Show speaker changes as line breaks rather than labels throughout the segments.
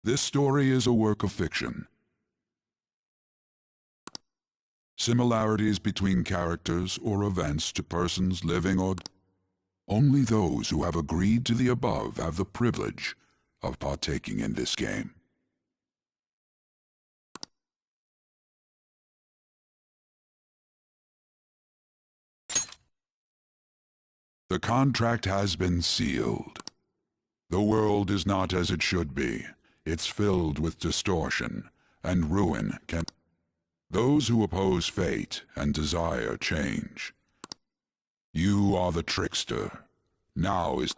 This story is a work of fiction. Similarities between characters or events to persons living or only those who have agreed to the above have the privilege of partaking in this game. The contract has been sealed. The world is not as it should be. It's filled with distortion, and ruin can... Those who oppose fate and desire change. You are the trickster. Now is...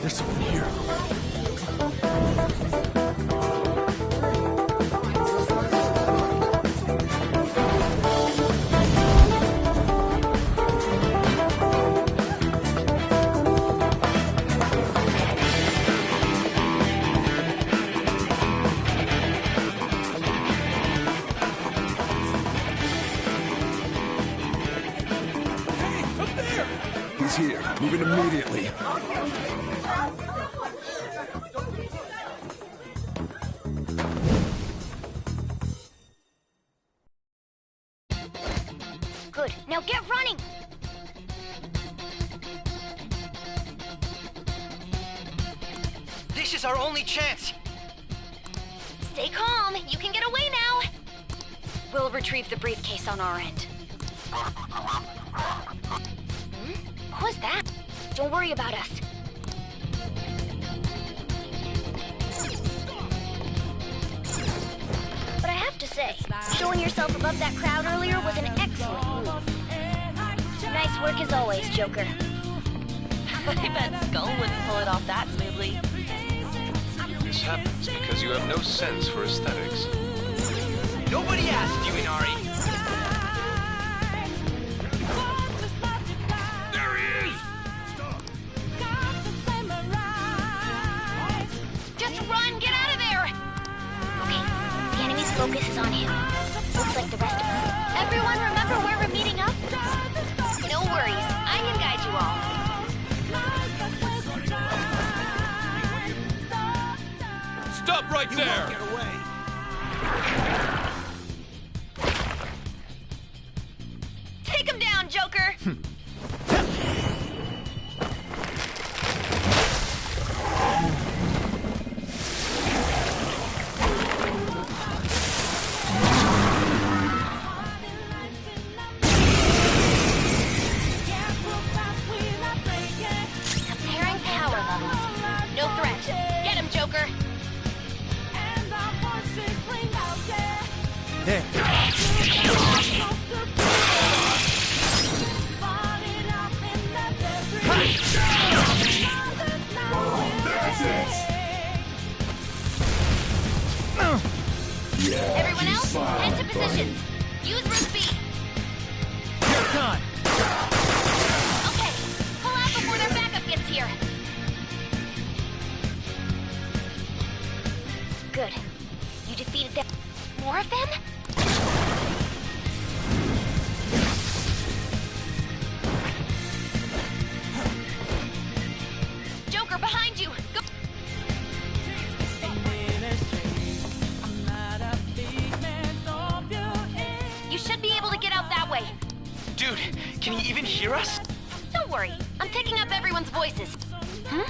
There's something here. Hey, up there! He's here. Moving immediately.
Good. Now get running!
This is our only chance!
Stay calm. You can get away now. We'll retrieve the briefcase on our end. What was that? Don't worry about us. But I have to say, showing yourself above that crowd earlier was an excellent move. Nice work as always, Joker.
I bet Skull wouldn't pull it off that smoothly.
This happens because you have no sense for aesthetics.
Nobody asked you, Inari!
There he is!
Just run! Get out of there! Okay, the enemy's focus is on him. Looks like the rest of us. Everyone remember where we're meeting up? No worries. I can guide you all.
Stop right there!
Get away!
Take him down, Joker! Comparing power levels. No threat. Get him, Joker!
There.
Everyone else, head to positions. Use room B.
Your time.
Okay, pull out before their backup gets here. Good. You defeated them. More of them? Joker, behind you! Go! You should be able to get out that way.
Dude, can you even hear us?
Don't worry, I'm picking up everyone's voices. Huh?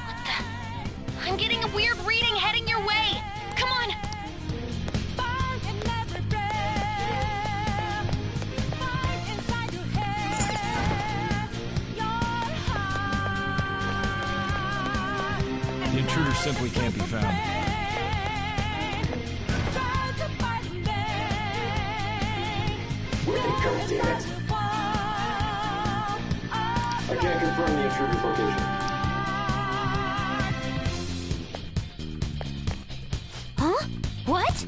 What the? I'm getting a weird reading heading your way. Come on!
The intruder simply can't be found.
Goddammit. I can't confirm the intruder's location.
Huh? What?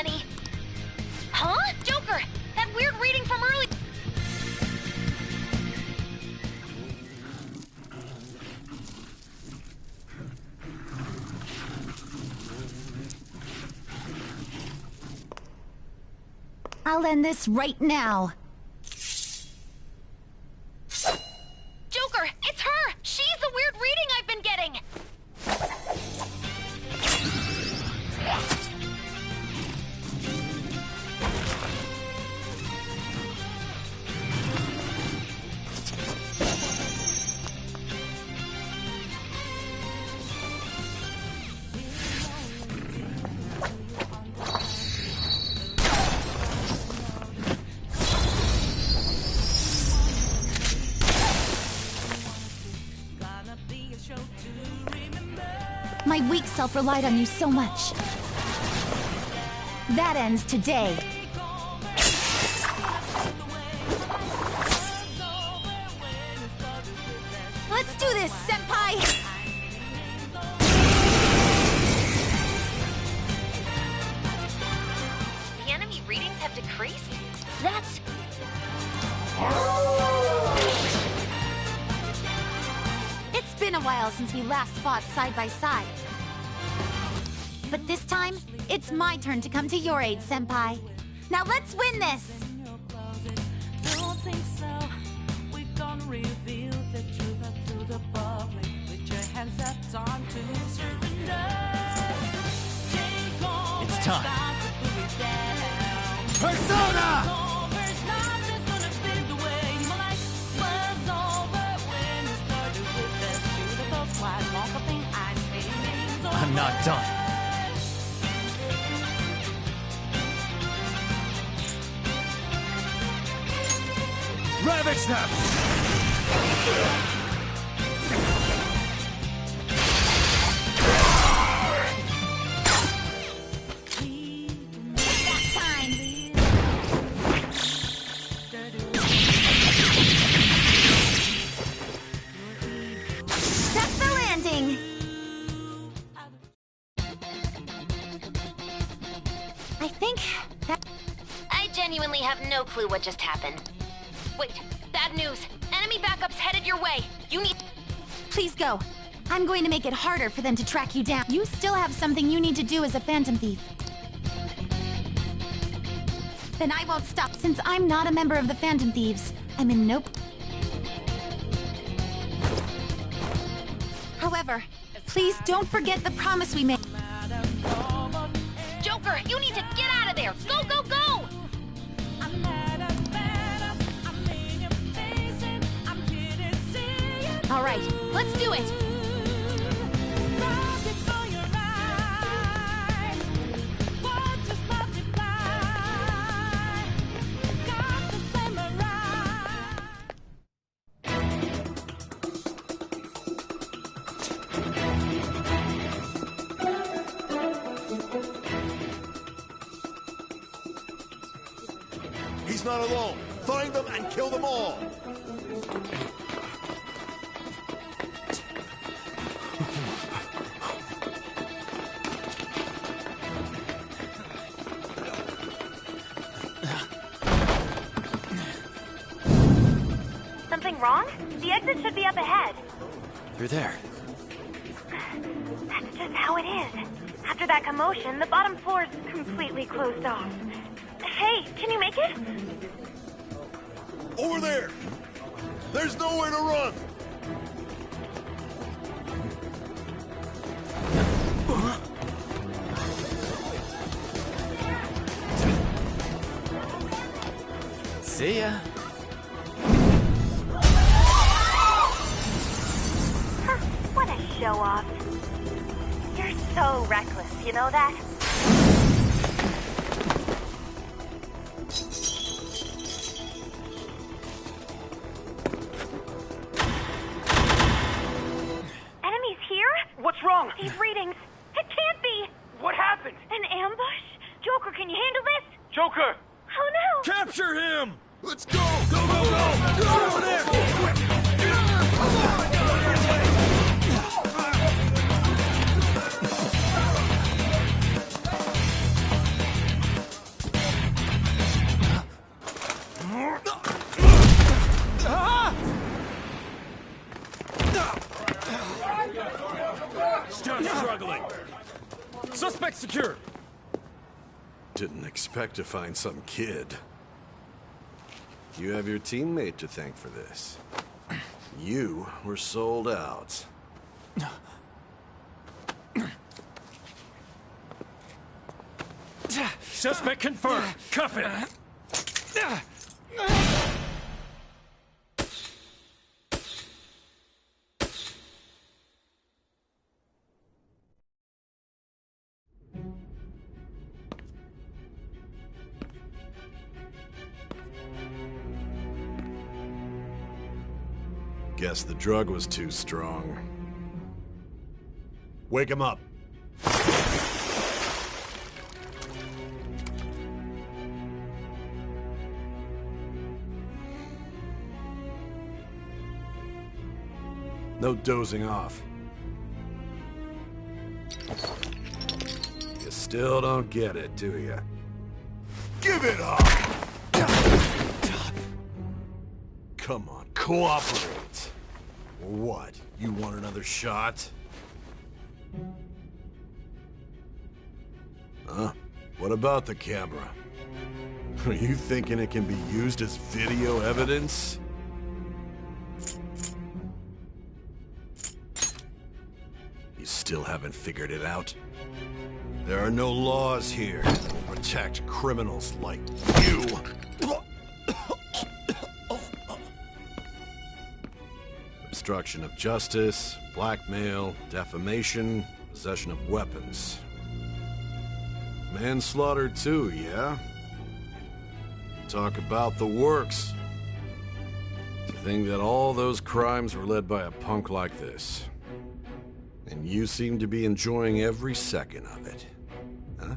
Danny. Huh? Joker! That weird reading from earlier.
I'll end this right now.
Joker! It's her! She's the weird reading I've been getting!
My weak self relied on you so much. That ends today. Let's do this, Senpai!
The enemy readings have decreased? That's...
It's been a while since we last fought side by side. But this time, it's my turn to come to your aid, Senpai. Now let's win this!
Don't think so. We're gonna reveal the truth to the public. With your hands up, time to surrender.
It's time. Persona! I'm not done. Ravage them!
That time! That's the landing! I think that...
I genuinely have no clue what just happened. Wait, bad news. Enemy backup's headed your way. You need...
Please go. I'm going to make it harder for them to track you down. You still have something you need to do as a Phantom Thief. Then I won't stop. Since I'm not a member of the Phantom Thieves, I'm in no... However, please don't forget the promise we made.
Joker, you need to get out of there! Go, go, go!
All right, let's do it!
He's not alone. Find them and kill them all.
Something wrong? The exit should be up ahead.
You're there.
That's just how it is. After that commotion, the bottom floor is completely closed off. Hey, can you make it?
Over there. There's nowhere to run.
See ya.
Huh, what a show-off. You're so reckless, you know that? Enemies here?
What's wrong?
These readings. It can't be.
What happened?
An ambush? Joker, can you handle this?
Joker!
Oh no!
Capture him! Let's go! Go, go, go! Go over there!
expect to find some kid. You have your teammate to thank for this. You were sold out.
Suspect confirmed. Cuff him.
Guess the drug was too strong. Wake him up. No dozing off. You still don't get it, do you? Give it up! Come on, cooperate. Or what? You want another shot? Huh? What about the camera? Are you thinking it can be used as video evidence? You still haven't figured it out? There are no laws here that will protect criminals like you. Obstruction of justice, blackmail, defamation, possession of weapons. Manslaughter too, yeah? Talk about the works. To think that all those crimes were led by a punk like this. And you seem to be enjoying every second of it. Huh?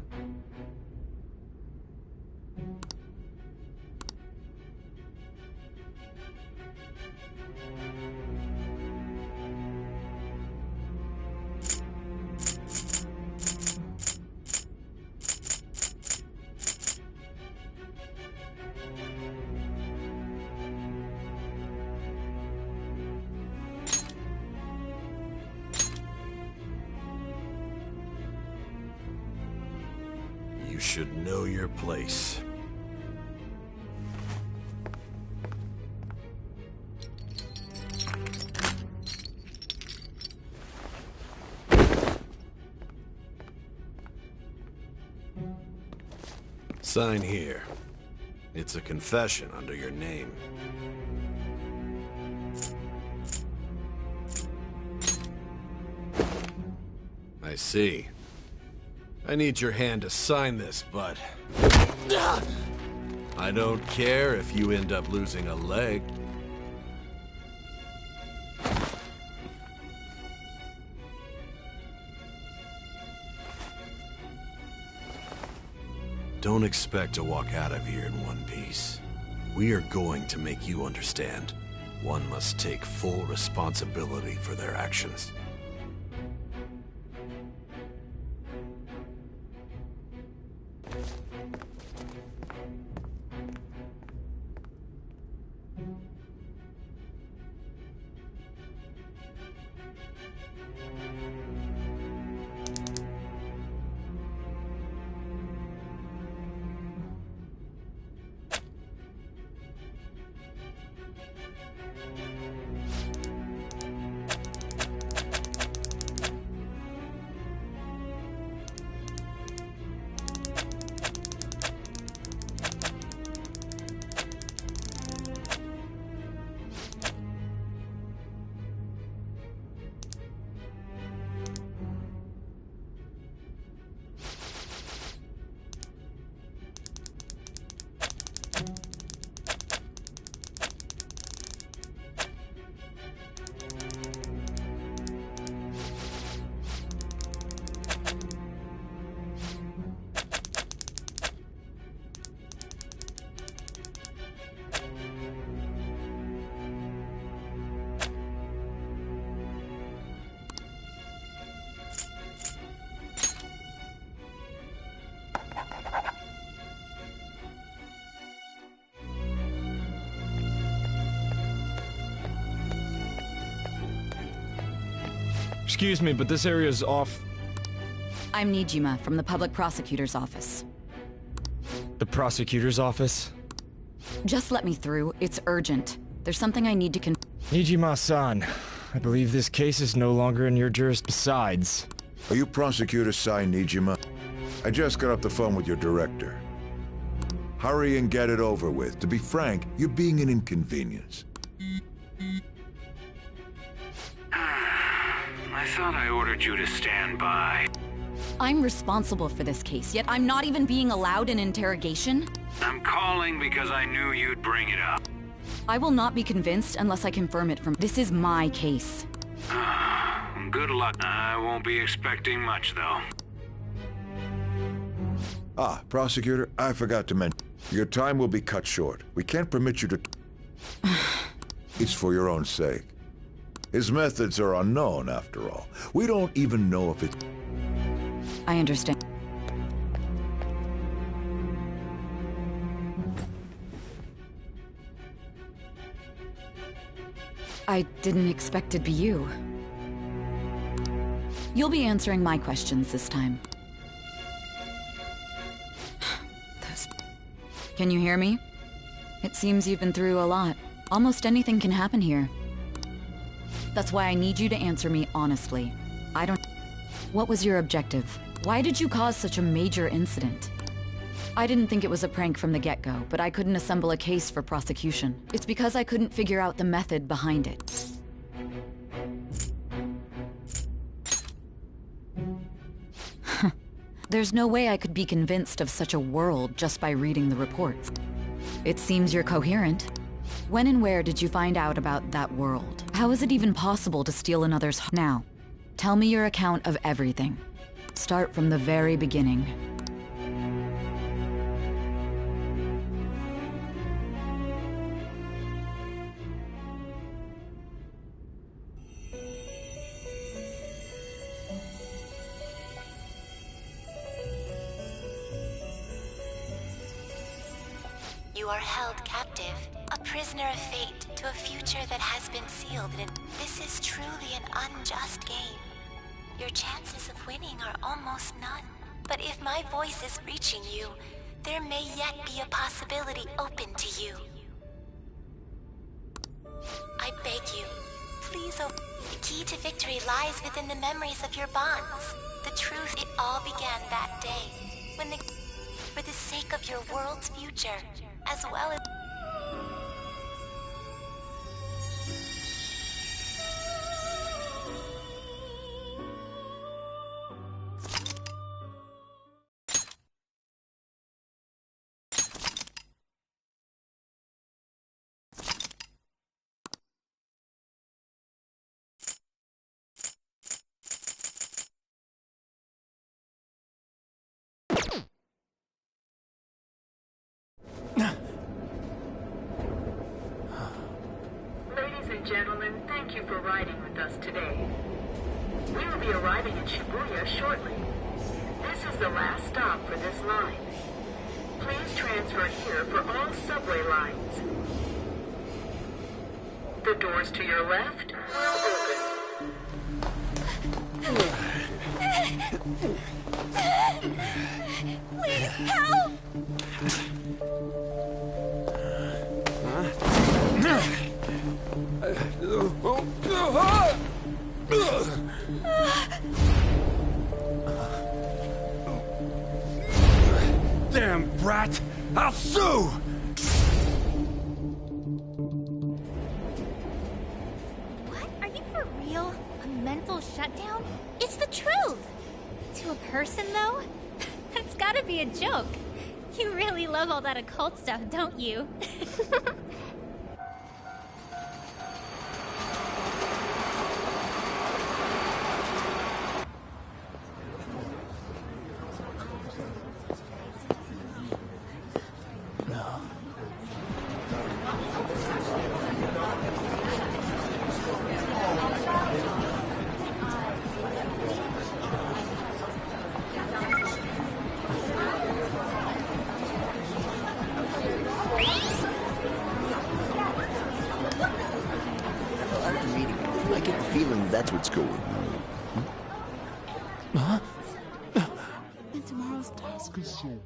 You should know your place. Sign here. It's a confession under your name. I see. I need your hand to sign this, but I don't care if you end up losing a leg. Don't expect to walk out of here in one piece. We are going to make you understand. One must take full responsibility for their actions.
Excuse me, but this area's off.
I'm Nijima from the Public Prosecutor's Office. prosecutor's office?
Just let me through. It's urgent. There's something I need to
Nijima-san, I believe this case is no longer in your jurisdiction. Besides...
Are you Prosecutor Sai Nijima? I just got off the phone with your director. Hurry and get it over with. To be frank, you're being an inconvenience.
I thought I ordered you to stand by.
I'm responsible for this case, yet I'm not even being allowed an interrogation?
I'm calling because I knew you'd bring it up.
I will not be convinced unless I confirm it from... This is my case.
Good luck. I won't be expecting much, though.
Ah, Prosecutor, I forgot to mention. Your time will be cut short. We can't permit you to... It's for your own sake. His methods are unknown, after all. We don't even know if it's...
I understand. I didn't expect it'd be you. You'll be answering my questions this time. Can you hear me? It seems you've been through a lot. Almost anything can happen here. That's why I need you to answer me honestly. I don't... What was your objective? Why did you cause such a major incident? I didn't think it was a prank from the get-go, but I couldn't assemble a case for prosecution. It's because I couldn't figure out the method behind it. There's no way I could be convinced of such a world just by reading the reports. It seems you're coherent. When and where did you find out about that world? How is it even possible to steal another's heart? Now, tell me your account of everything. Start from the very beginning.
You are held captive, a prisoner of fate, to a future that has been sealed. This is truly an unjust game. Your chances of winning are almost none. But if my voice is reaching you, there may yet be a possibility open to you. I beg you, please open. The key to victory lies within the memories of your bonds. The truth, it all began that day, when for the sake of your world's future, as well as...
Gentlemen, thank you for riding with us today. We will be arriving in Shibuya shortly. This is the last stop for this line. Please transfer here for all subway lines. The doors to your left will open.
Please help!
Damn brat! I'll sue!
What? Are you for real? A mental shutdown? It's the truth! To a person, though? That's gotta be a joke. You really love all that occult stuff, don't you?
I get the feeling that's what's going on.
And tomorrow's task is so...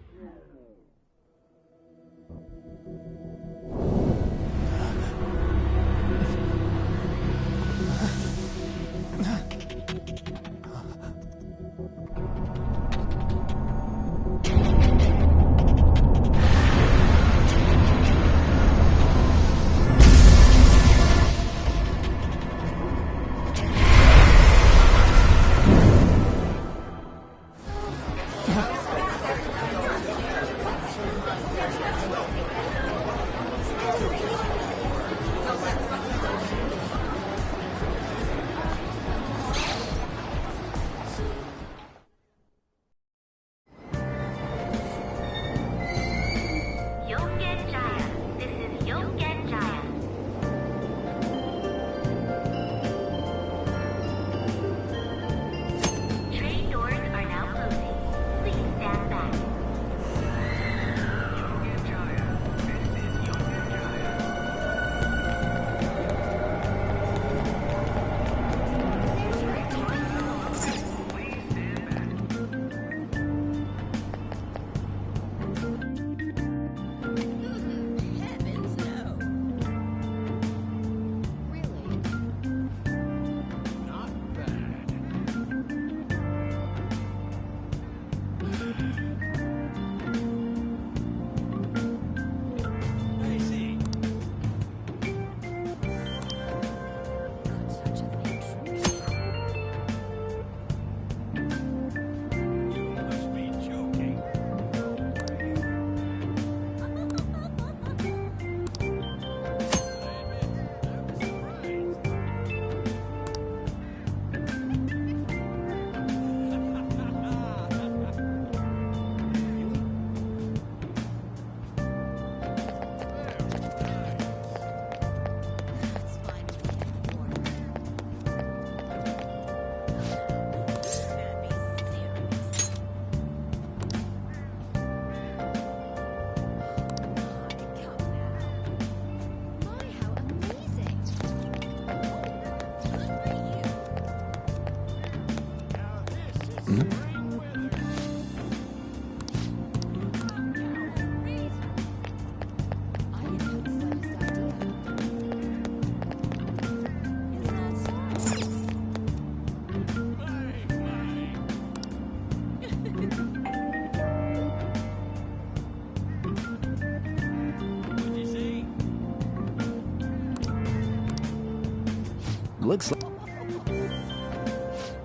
Looks like...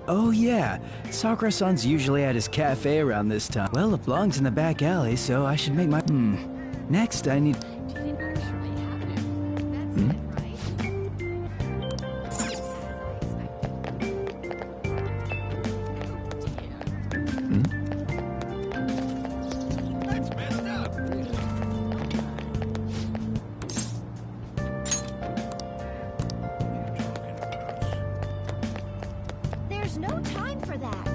Oh yeah, Sakura-san's usually at his cafe around this time. Well, it belongs in the back alley, so I should make my... Next, I need...
There's no time for that.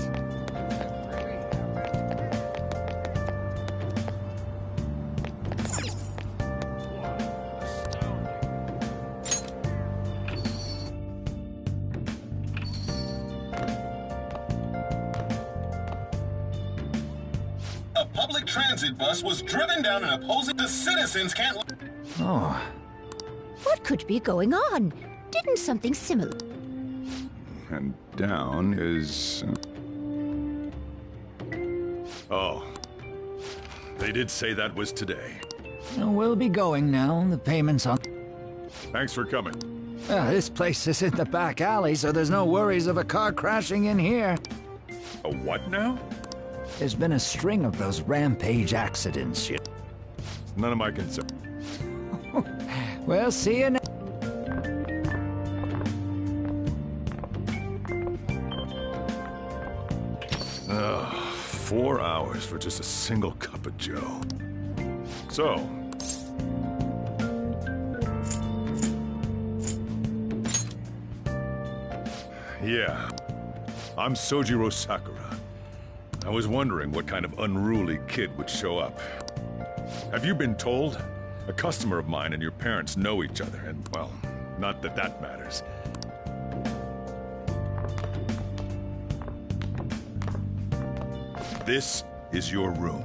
A public transit bus was driven down an opposing... The citizens can't...
Oh.
What could be going on? Didn't something similar...
And down is...
Oh. They did say that was today.
We'll be going now. The payment's on...
Thanks for coming.
This place is in the back alley, so there's no worries of a car crashing in here.
A what now?
There's been a string of those rampage accidents.
None of my concern.
We'll see you next...
4 hours for just a single cup of joe. So... Yeah, I'm Sojiro Sakura. I was wondering what kind of unruly kid would show up. Have you been told? A customer of mine and your parents know each other, and, well, not that that matters. This is your room.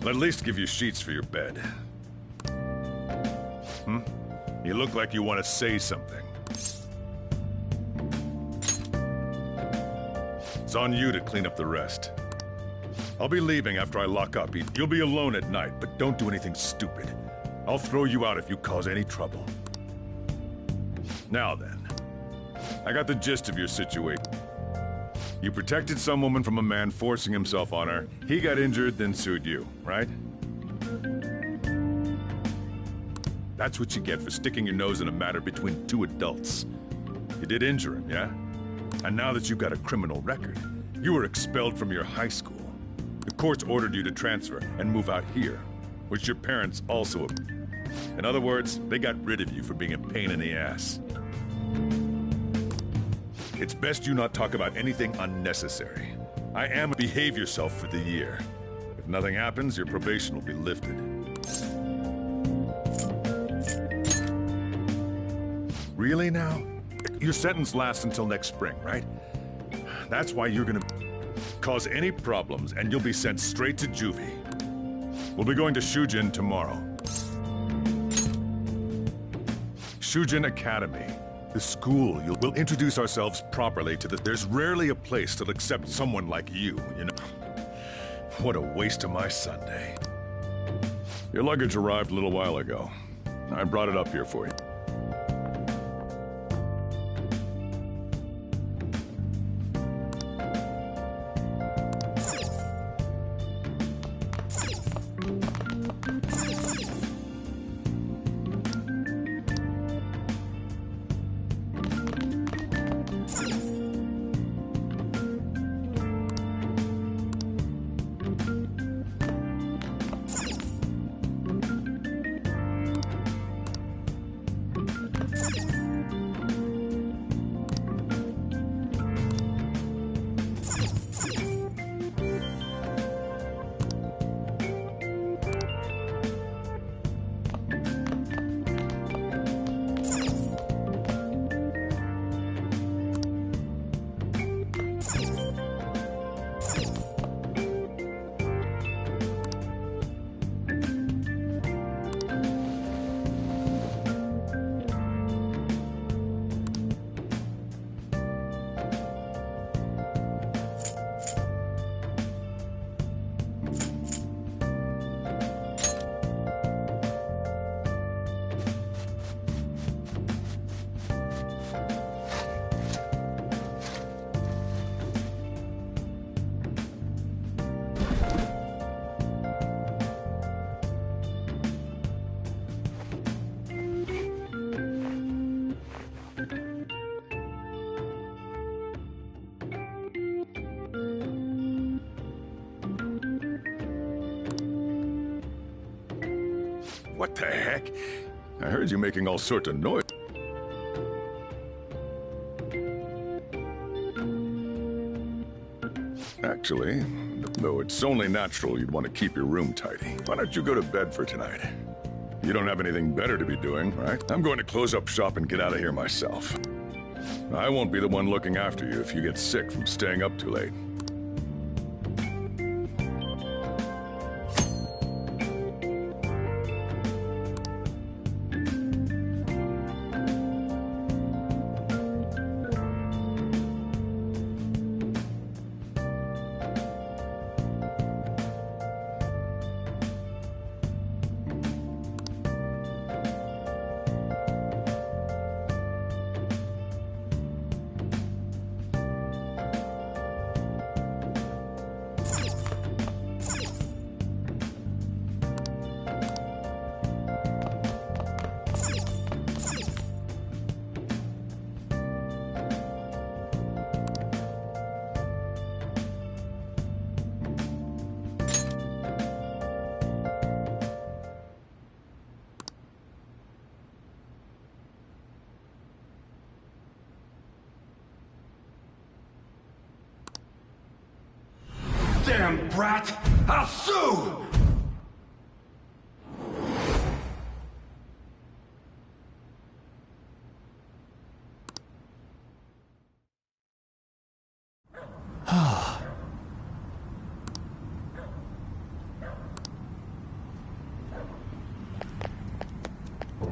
I'll at least give you sheets for your bed. You look like you want to say something. It's on you to clean up the rest. I'll be leaving after I lock up. You'll be alone at night, but don't do anything stupid. I'll throw you out if you cause any trouble. Now then, I got the gist of your situation. You protected some woman from a man forcing himself on her. He got injured, then sued you, right? That's what you get for sticking your nose in a matter between two adults. You did injure him, yeah? And now that you've got a criminal record, you were expelled from your high school. The courts ordered you to transfer and move out here, which your parents also... In other words, they got rid of you for being a pain in the ass. It's best you not talk about anything unnecessary. Behave yourself for the year. If nothing happens, your probation will be lifted. Really now? Your sentence lasts until next spring, right? That's why you're gonna cause any problems and you'll be sent straight to juvie. We'll be going to Shujin tomorrow. Shujin Academy. The school. We'll introduce ourselves properly to the... There's rarely a place that'll accept someone like you, you know? What a waste of my Sunday. Your luggage arrived a little while ago. I brought it up here for you. What the heck? I heard you making all sorts of noise. Actually, though it's only natural you'd want to keep your room tidy. Why don't you go to bed for tonight? You don't have anything better to be doing, right? I'm going to close up shop and get out of here myself. I won't be the one looking after you if you get sick from staying up too late.
Damn brat! I'll sue!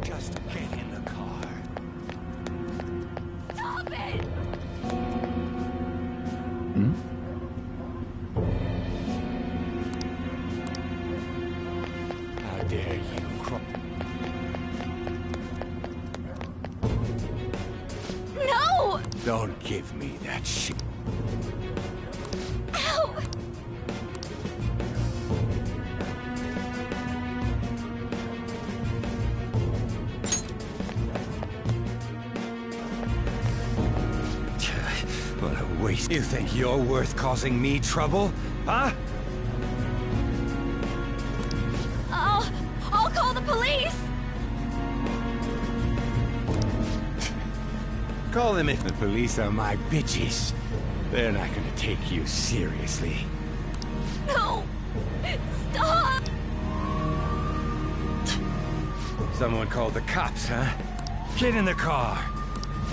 Just get in the car.
Stop it!
How dare you
No!
Don't give me that shit.
Ow!
What a waste. You think you're worth causing me trouble? Huh?
I'll call the police!
Call them if the police are my bitches. They're not gonna take you seriously.
No! Stop!
Someone called the cops, huh? Get in the car.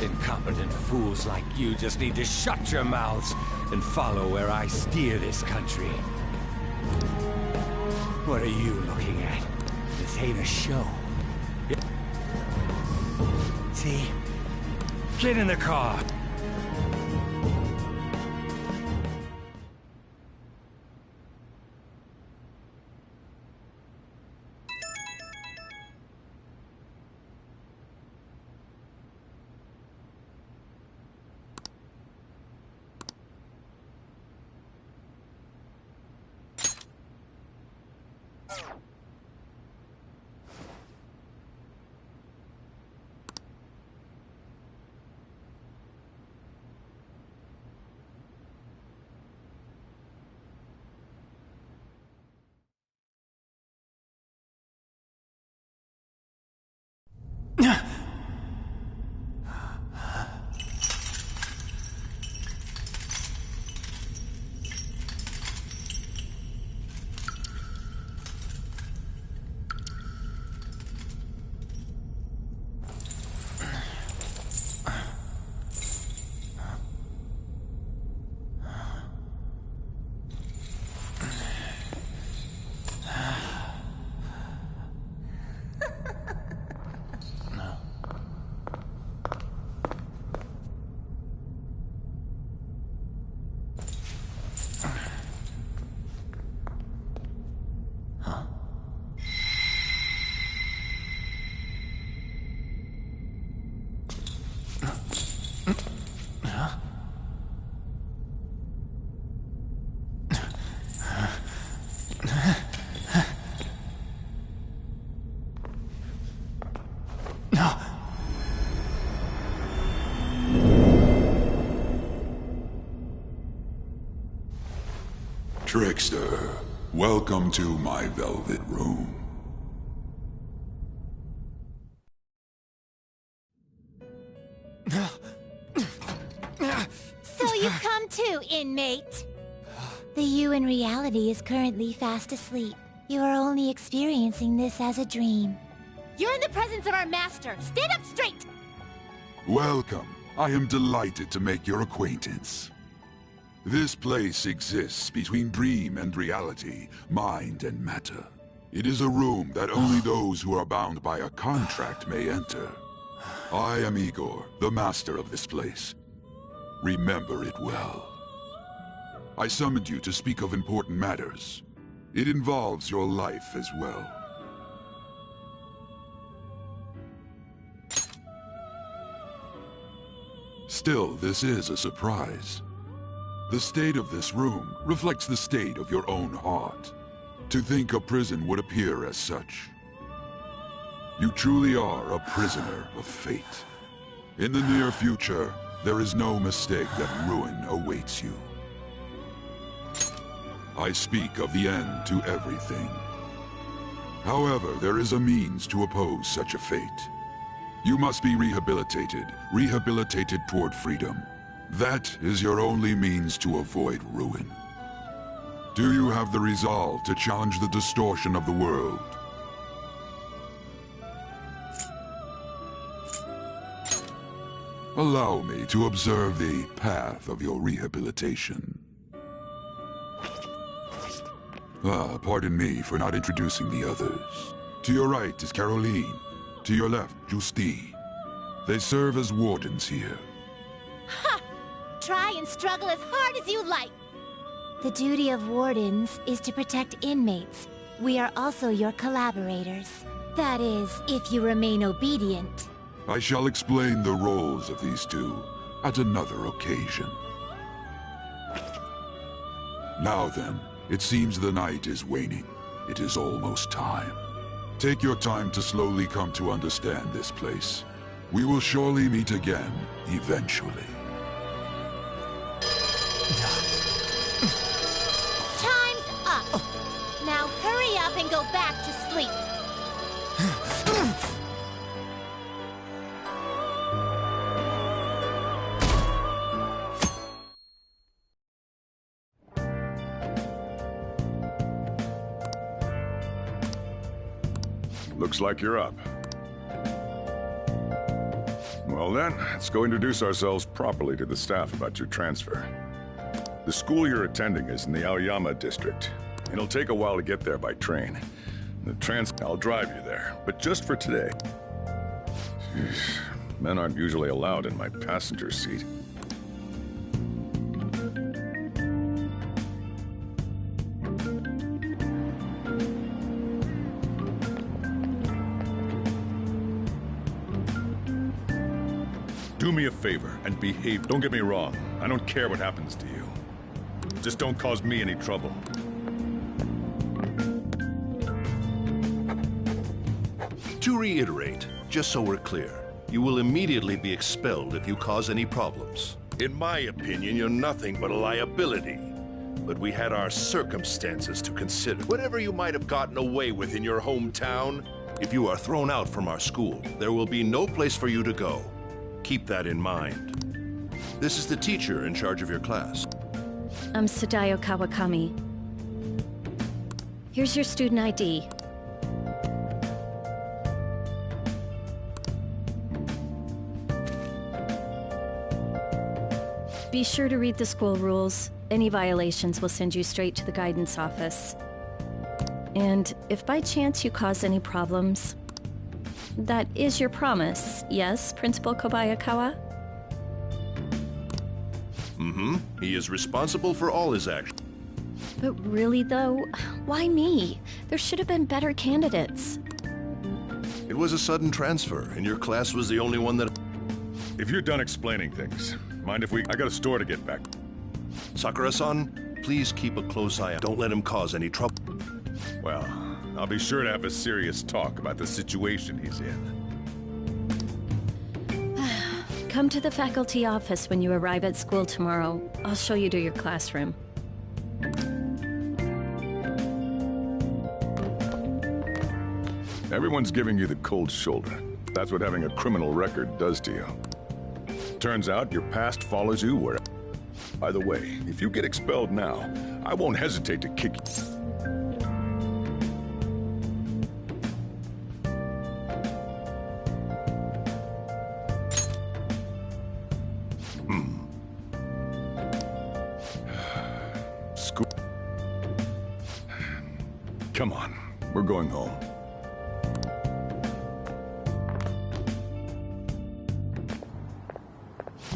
Incompetent fools like you just need to shut your mouths and follow where I steer this country. What are you looking at? This ain't a show. See? Get in the car.
Trickster, welcome to my velvet room.
So you've come too, inmate. The you in reality is currently fast asleep. You are only experiencing this as a dream. You're in the presence of our master. Stand up straight!
Welcome. I am delighted to make your acquaintance. This place exists between dream and reality, mind and matter. It is a room that only those who are bound by a contract may enter. I am Igor, the master of this place. Remember it well. I summoned you to speak of important matters. It involves your life as well. Still, this is a surprise. The state of this room reflects the state of your own heart. To think a prison would appear as such. You truly are a prisoner of fate. In the near future, there is no mistake that ruin awaits you. I speak of the end to everything. However, there is a means to oppose such a fate. You must be rehabilitated toward freedom. That is your only means to avoid ruin. Do you have the resolve to challenge the distortion of the world? Allow me to observe the path of your rehabilitation. Pardon me for not introducing the others. To your right is Caroline. To your left, Justine. They serve as wardens here.
Ha! Try and struggle as hard as you like. The duty of wardens is to protect inmates. We are also your collaborators. That is, if you remain obedient.
I shall explain the roles of these two at another occasion. Now then, it seems the night is waning. It is almost time. Take your time to slowly come to understand this place. We will surely meet again, eventually.
Time's up! Now hurry up and go back to sleep.
Looks like you're up. Well then, let's go introduce ourselves properly to the staff about your transfer. The school you're attending is in the Aoyama district. It'll take a while to get there by train. I'll drive you there, but just for today. Jeez, men aren't usually allowed in my passenger seat. Do me a favor and behave. Don't get me wrong. I don't care what happens to you. Just don't cause me any trouble.
To reiterate, just so we're clear, you will immediately be expelled if you cause any problems. In my opinion, you're nothing but a liability. But we had our circumstances to consider. Whatever you might have gotten away with in your hometown, if you are thrown out from our school, there will be no place for you to go. Keep that in mind. This is the teacher in charge of your class.
I'm Sadayo Kawakami. Here's your student ID. Be sure to read the school rules. Any violations will send you straight to the guidance office. And if by chance you cause any problems, that is your promise, yes, Principal Kobayakawa?
Mm-hmm. He is responsible for all his actions.
But really, though, why me? There should have been better candidates.
It was a sudden transfer, and your class was the only one that...
If you're done explaining things, mind if I got a store to get back.
Sakura-san, please keep a close eye. Don't let him cause any trouble.
Well, I'll be sure to have a serious talk about the situation he's in.
Come to the faculty office when you arrive at school tomorrow. I'll show you to your classroom.
Everyone's giving you the cold shoulder. That's what having a criminal record does to you. turns out your past follows you where... By the way, if you get expelled now, I won't hesitate to kick you. School. Come on, we're going home.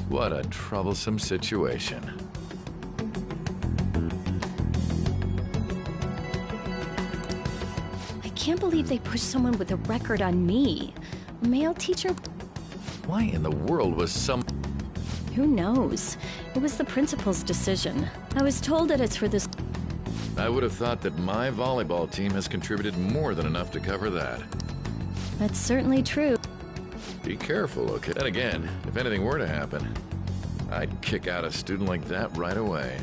What a troublesome situation.
I can't believe they pushed someone with a record on me. A male teacher?
Why in the world was some...
Who knows? It was the principal's decision. I was told that it's for this...
I would have thought that my volleyball team has contributed more than enough to cover that.
That's certainly true.
Be careful, okay? Then again, if anything were to happen, I'd kick out a student like that right away.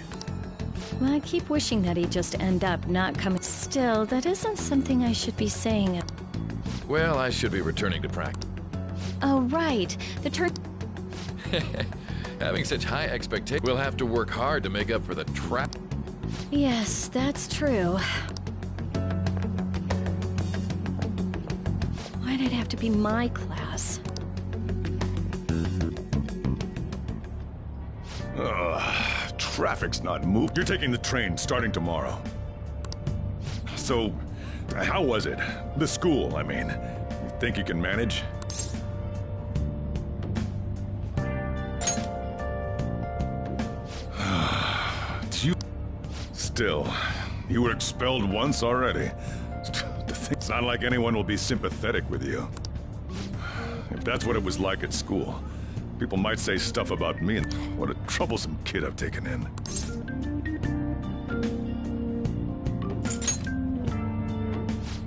Well, I keep wishing that he'd just end up not coming. Still, that isn't something I should be saying.
Well, I should be returning to practice.
Oh, right. The turn...
Having such high expectations, we'll have to work hard to make up for the trap.
Yes, that's true. Why'd it have to be my class?
Traffic's not moved. You're taking the train starting tomorrow. So, how was it? The school, I mean. You think you can manage? Still, you were expelled once already. It's not like anyone will be sympathetic with you. If that's what it was like at school, people might say stuff about me and what a troublesome kid I've taken in.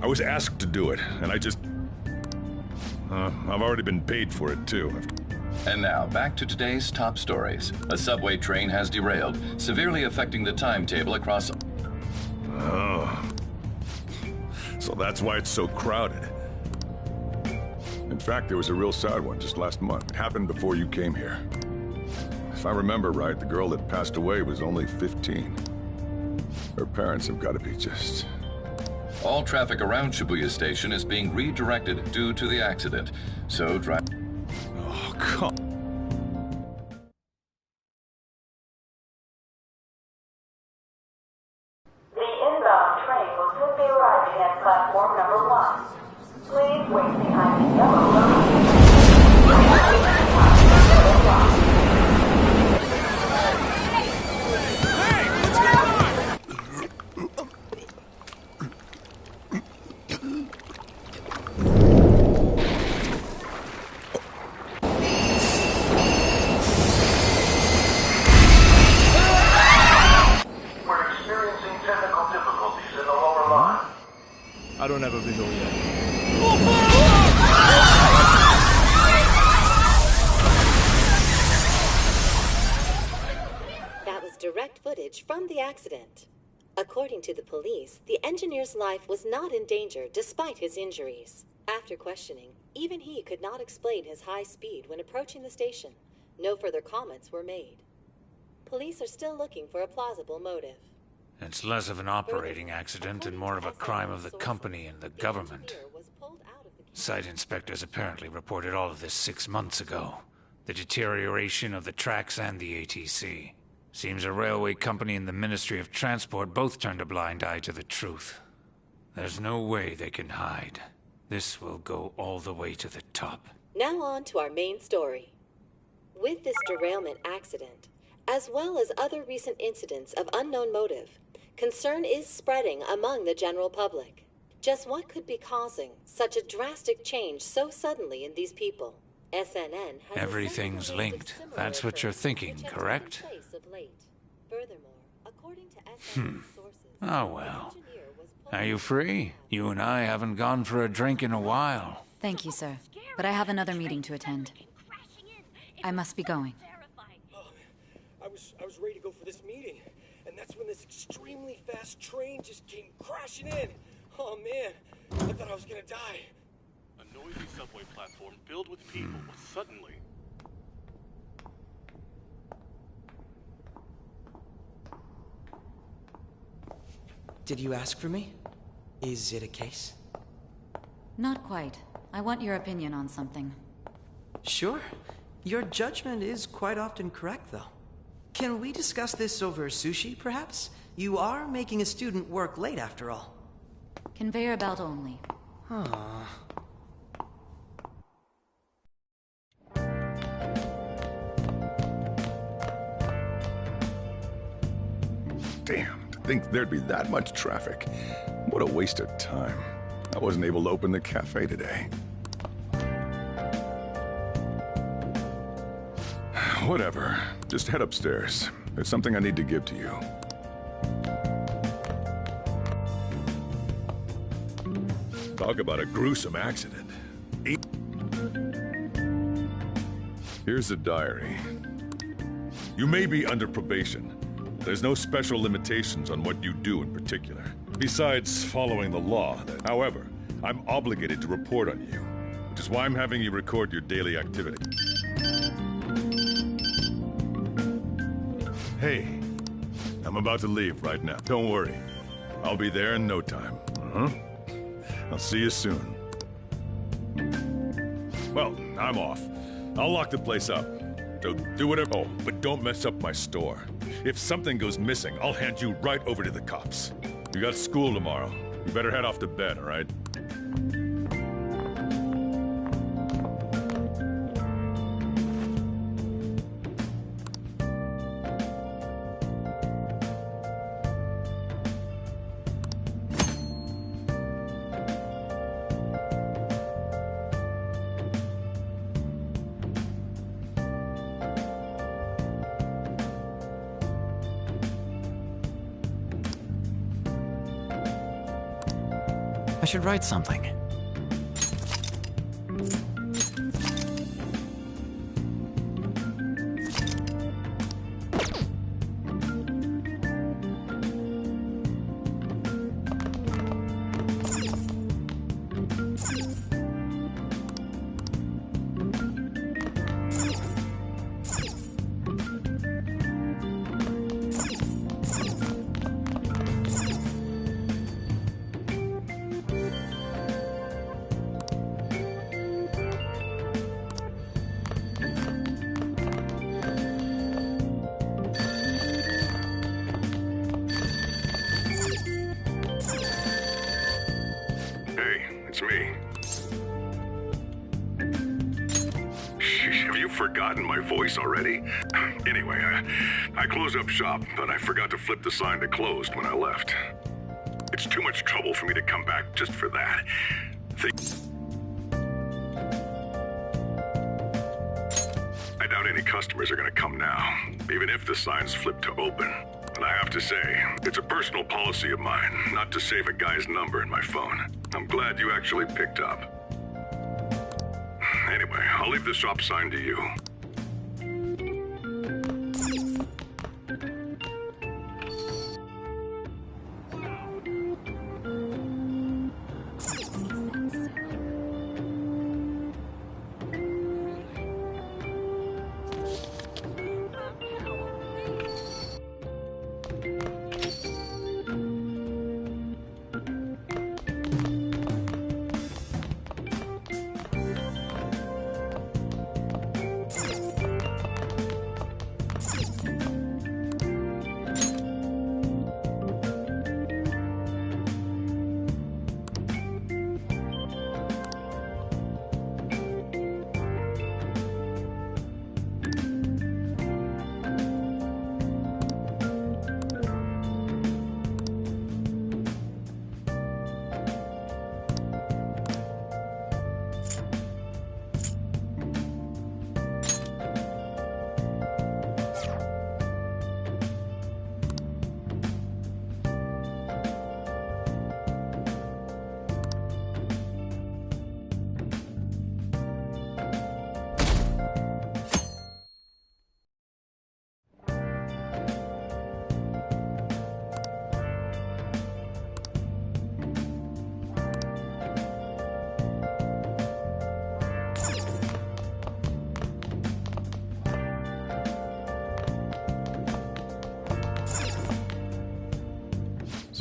I was asked to do it, and I just... I've already been paid for it, too.
And now, back to today's top stories. A subway train has derailed, severely affecting the timetable across...
Oh. So that's why it's so crowded. In fact, there was a real sad one just last month. It happened before you came here. If I remember right, the girl that passed away was only 15. Her parents have got to be just...
All traffic around Shibuya Station is being redirected due to the accident. So drive...
Oh, come...
The inbound train will soon be arriving at platform number 1. Please wait behind the yellow line.
I don't have a visual yet.
That was direct footage from the accident. According to the police, the engineer's life was not in danger despite his injuries. After questioning, even he could not explain his high speed when approaching the station. No further comments were made. Police are still looking for a plausible motive.
It's less of an operating accident and more of a crime of the company and the government. Site inspectors apparently reported all of this 6 months ago. The deterioration of the tracks and the ATC. Seems a railway company and the Ministry of Transport both turned a blind eye to the truth. There's no way they can hide. This will go all the way to the top.
Now on to our main story. With this derailment accident, as well as other recent incidents of unknown motive, concern is spreading among the general public. Just what could be causing such a drastic change so suddenly in these people? SNN has...
Everything's linked. That's what you're thinking, correct?
Furthermore, according to SNN sources...
Oh well. Are you free? You and I haven't gone for a drink in a while.
Thank you, sir. But I have another meeting to attend. I must be going.
I was ready to go for this meeting, and that's when this extremely fast train just came crashing in. Oh man, I thought I was gonna die.
A noisy subway platform filled with people was suddenly...
Did you ask for me? Is it a case?
Not quite. I want your opinion on something.
Sure. Your judgment is quite often correct, though. Can we discuss this over sushi, perhaps? You are making a student work late, after all.
Conveyor belt only.
Huh.
Damn, to think there'd be that much traffic. What a waste of time. I wasn't able to open the cafe today. Whatever. Just head upstairs. There's something I need to give to you. Talk about a gruesome accident. Here's a diary. You may be under probation. There's no special limitations on what you do in particular, besides following the law. However, I'm obligated to report on you, which is why I'm having you record your daily activity. Hey, I'm about to leave right now. Don't worry. I'll be there in no time. I'll see you soon. Well, I'm off. I'll lock the place up. So do whatever. Oh, but don't mess up my store. If something goes missing, I'll hand you right over to the cops. You got school tomorrow. You better head off to bed, all right?
I should write something.
It's me. Sheesh, have you forgotten my voice already? Anyway, I closed up shop, but I forgot to flip the sign to closed when I left. It's too much trouble for me to come back just for that. I doubt any customers are gonna come now, even if the sign's flipped to open. And I have to say, it's a personal policy of mine not to save a guy's number in my phone. I'm glad you actually picked up. Anyway, I'll leave the shop sign to you.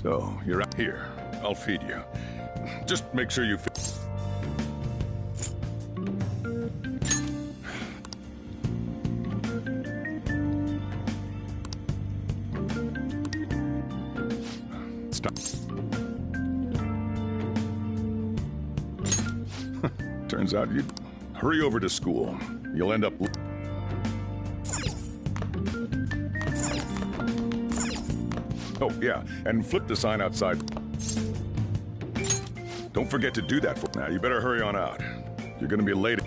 So, you're out here. I'll feed you. Just make sure you Stop. Turns out you'd hurry over to school. You'll end up... Oh, yeah, and flip the sign outside. Don't forget to do that for now. You better hurry on out. You're gonna be late.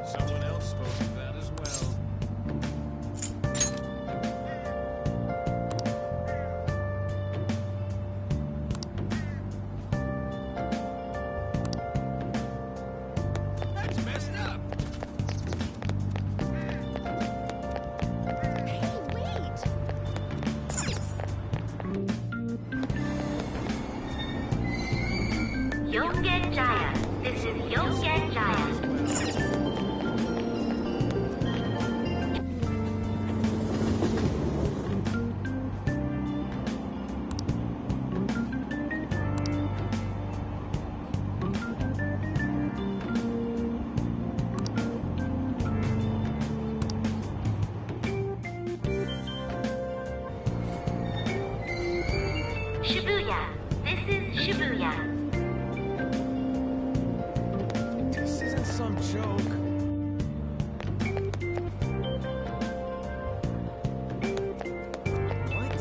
Someone else spoke of that as well. That's messed up.
Hey, wait!
Yongen Jaya. This is Yongen Jaya. Shibuya. This is Shibuya.
This isn't some joke. What?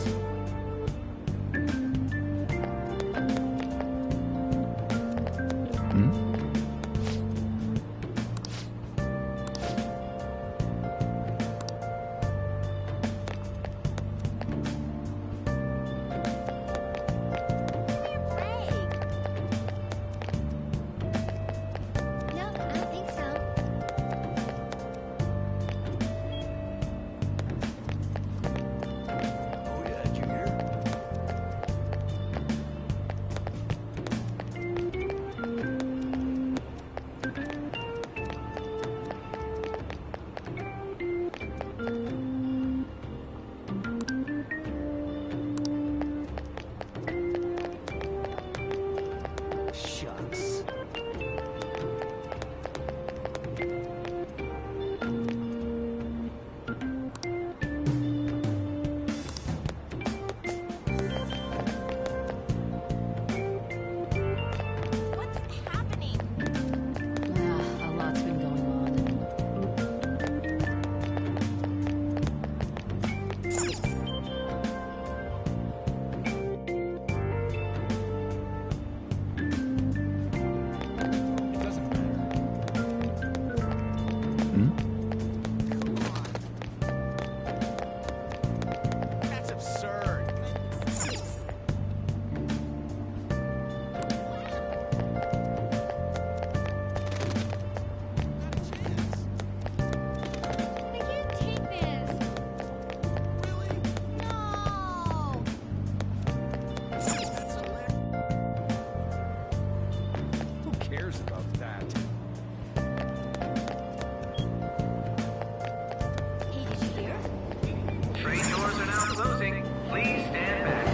No, I don't think so.
Oh yeah, did you hear?
Shucks.
What's happening?
A lot's been going on.
It doesn't matter. That's absurd.
I can't take this. No.
Who cares about that?
Hey, did you hear?
Train doors are now closing. Please stand back.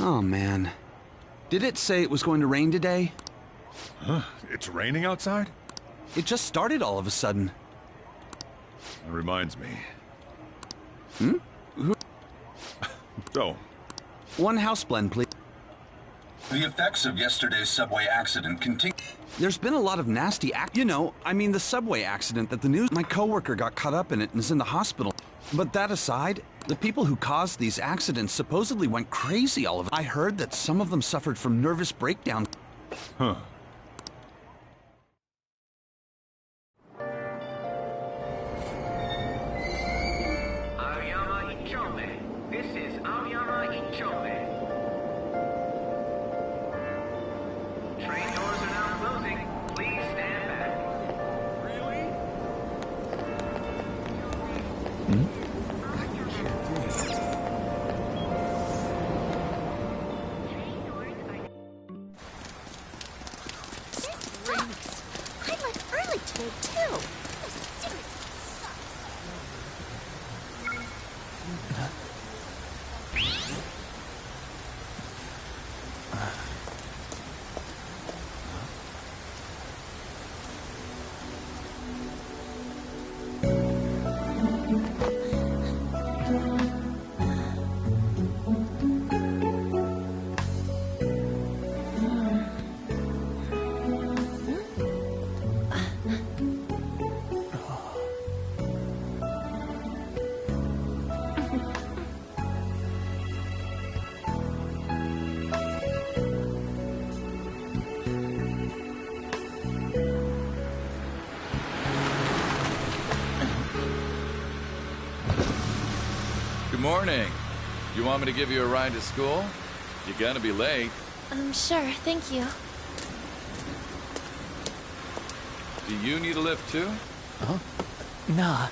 Oh, man. Did it say it was going to rain today?
Huh? It's raining outside?
It just started all of a sudden.
That reminds me.
Hmm?
So,
One house blend, please.
The effects of yesterday's subway accident continue.
There's been a lot of nasty You know, I mean the subway accident that the news... My coworker got caught up in it and is in the hospital. But that aside, the people who caused these accidents supposedly went crazy all of it. I heard that some of them suffered from nervous breakdown.
huh.
shortly. Train doors are now closing. Please stand back. Really?
This sucks. I left early today, too. This seriously sucks.
Good morning. You want me to give you a ride to school? You're gonna be late.
Sure, thank you.
Do you need a lift too?
Huh? Nah.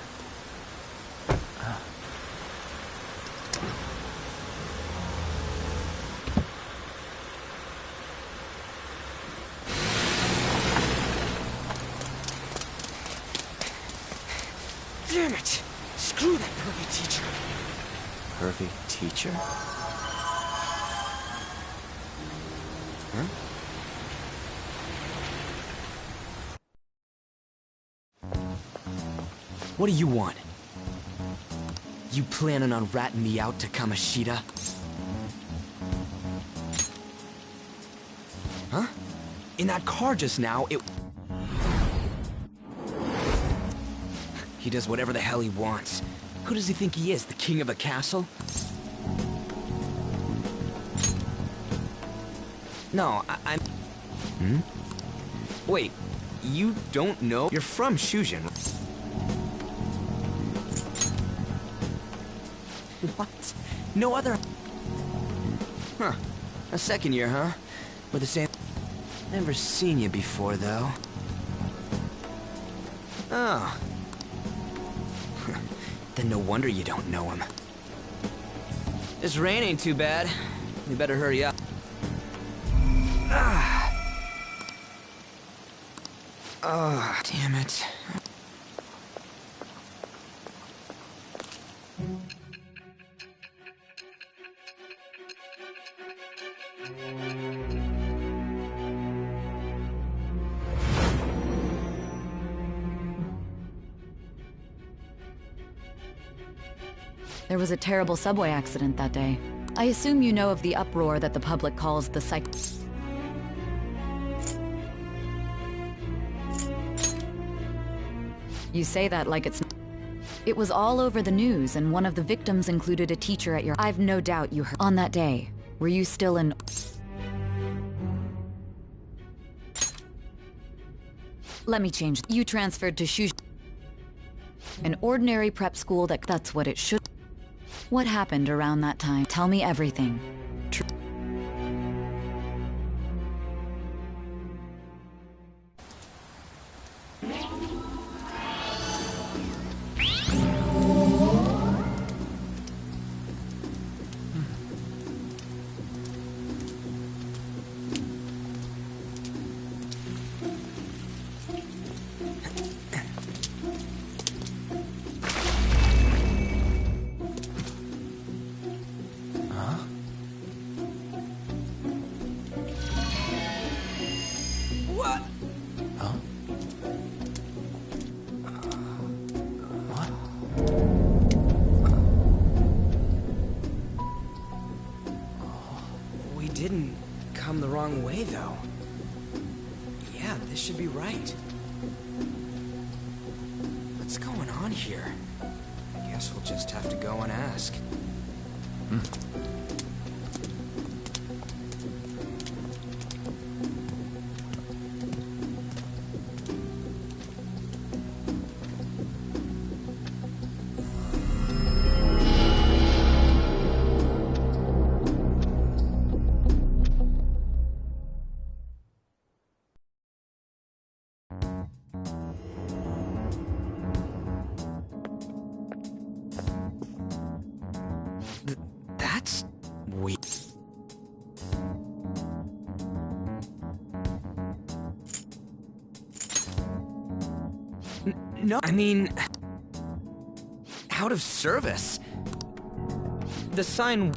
Damn it! Screw that pervy teacher.
Pervy teacher? Huh?
What do you want? You planning on ratting me out to Kamoshida? Huh? In that car just now, He does whatever the hell he wants. Who does he think he is, the king of a castle? No, I'm... Hmm? Wait, you don't know? You're from Shujin. What? No other... Huh. A second year, huh? We're the same... Never seen you before, though. Oh. Then no wonder you don't know him. This rain ain't too bad. We better hurry up. Oh, damn it.
There was a terrible subway accident that day. I assume you know of the uproar that the public calls the psych... You say that like it's... It was all over the news, and one of the victims included a teacher at your... I've no doubt you heard... On that day, were you still in... Let me change. You transferred to Shujin, an ordinary prep school that's what it should... What happened around that time? Tell me everything.
Didn't come the wrong way, though. Yeah, this should be right. What's going on here? I guess we'll just have to go and ask. We... No, I mean... out of service. The sign...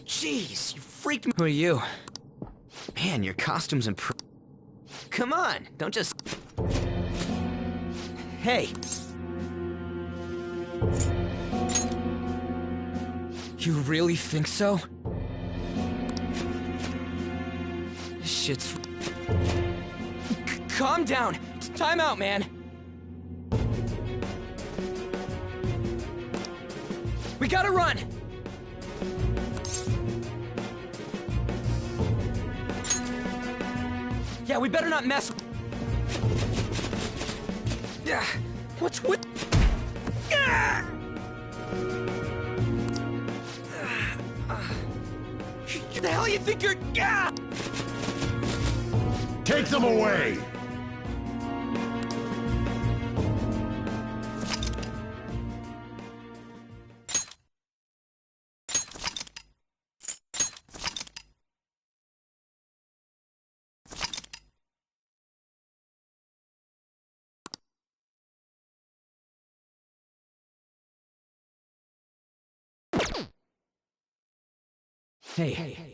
Jeez, you freaked me. Who are you? Man, your costume's Come on, don't just... Hey! You really think so? This shit's... Calm down! Time out, man! We gotta run! Yeah, we better not mess... Yeah, what's with... Yeah! Who the hell you think you're... Yeah!
Take them away!
Hey,